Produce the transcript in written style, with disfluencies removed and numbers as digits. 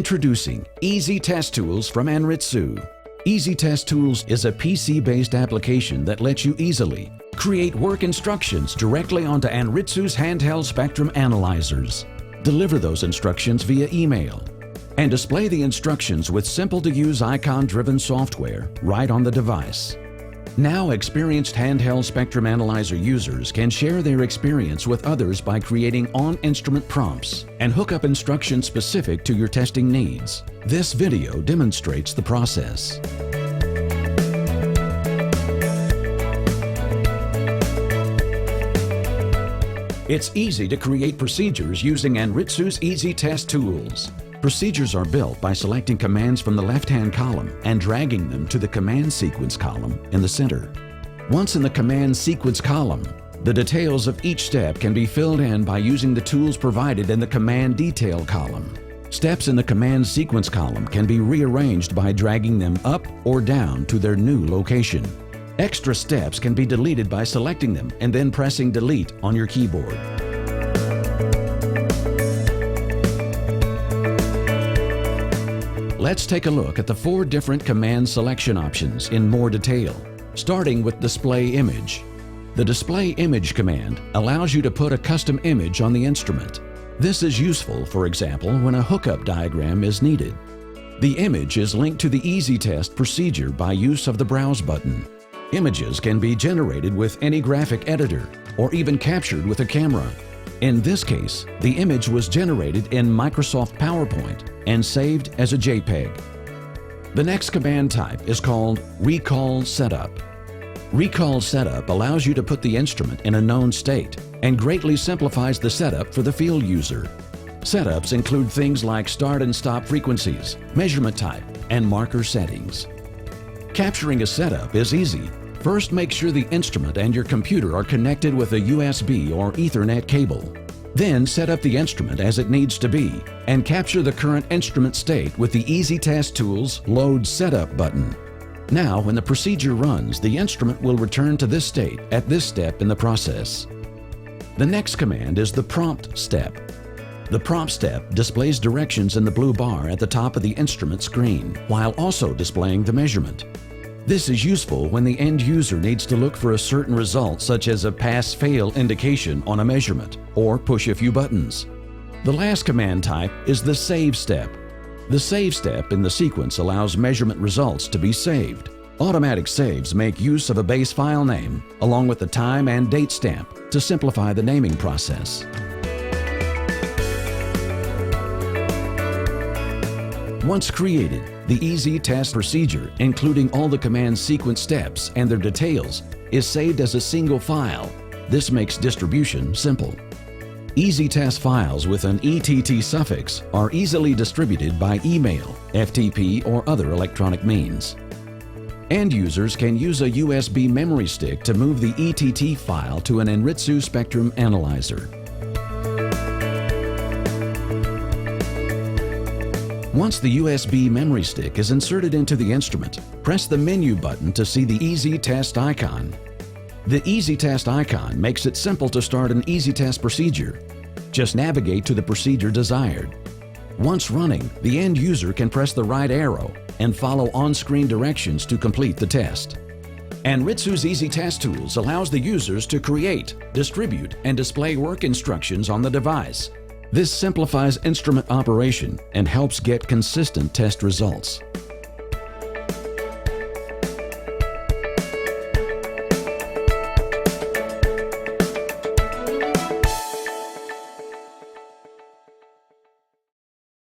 Introducing easyTest Tools from Anli쓰의. easyTest Tools is a PC-based application that lets you easily create work instructions directly onto Anli쓰의's handheld spectrum analyzers, deliver those instructions via email, and display the instructions with simple-to-use icon-driven software right on the device. Now, experienced handheld spectrum analyzer users can share their experience with others by creating on-instrument prompts and hook up instructions specific to your testing needs. This video demonstrates the process. It's easy to create procedures using Anli쓰의's easyTest tools. Procedures are built by selecting commands from the left-hand column and dragging them to the command sequence column in the center. Once in the command sequence column, the details of each step can be filled in by using the tools provided in the command detail column. Steps in the command sequence column can be rearranged by dragging them up or down to their new location. Extra steps can be deleted by selecting them and then pressing delete on your keyboard. Let's take a look at the 4 different command selection options in more detail, starting with Display Image. The Display Image command allows you to put a custom image on the instrument. This is useful, for example, when a hookup diagram is needed. The image is linked to the easyTest procedure by use of the Browse button. Images can be generated with any graphic editor or even captured with a camera. In this case, the image was generated in Microsoft PowerPoint and saved as a JPEG. The next command type is called Recall Setup. Recall Setup allows you to put the instrument in a known state and greatly simplifies the setup for the field user. Setups include things like start and stop frequencies, measurement type, and marker settings. Capturing a setup is easy. First, make sure the instrument and your computer are connected with a USB or Ethernet cable. Then set up the instrument as it needs to be and capture the current instrument state with the easyTest Tools Load Setup button. Now, when the procedure runs, the instrument will return to this state at this step in the process. The next command is the Prompt step. The Prompt step displays directions in the blue bar at the top of the instrument screen, while also displaying the measurement. This is useful when the end user needs to look for a certain result, such as a pass-fail indication on a measurement, or push a few buttons. The last command type is the Save step. The Save step in the sequence allows measurement results to be saved. Automatic saves make use of a base file name, along with the time and date stamp, to simplify the naming process. Once created, the easyTest procedure, including all the command sequence steps and their details, is saved as a single file. This makes distribution simple. easyTest files with an ETT suffix are easily distributed by email, FTP, or other electronic means. End users can use a USB memory stick to move the ETT file to an Anli쓰의 spectrum analyzer. Once the USB memory stick is inserted into the instrument, press the menu button to see the easyTest icon. The easyTest icon makes it simple to start an easyTest procedure. Just navigate to the procedure desired. Once running, the end user can press the right arrow and follow on-screen directions to complete the test. Anli쓰의's easyTest Tools allows the users to create, distribute, and display work instructions on the device. This simplifies instrument operation and helps get consistent test results.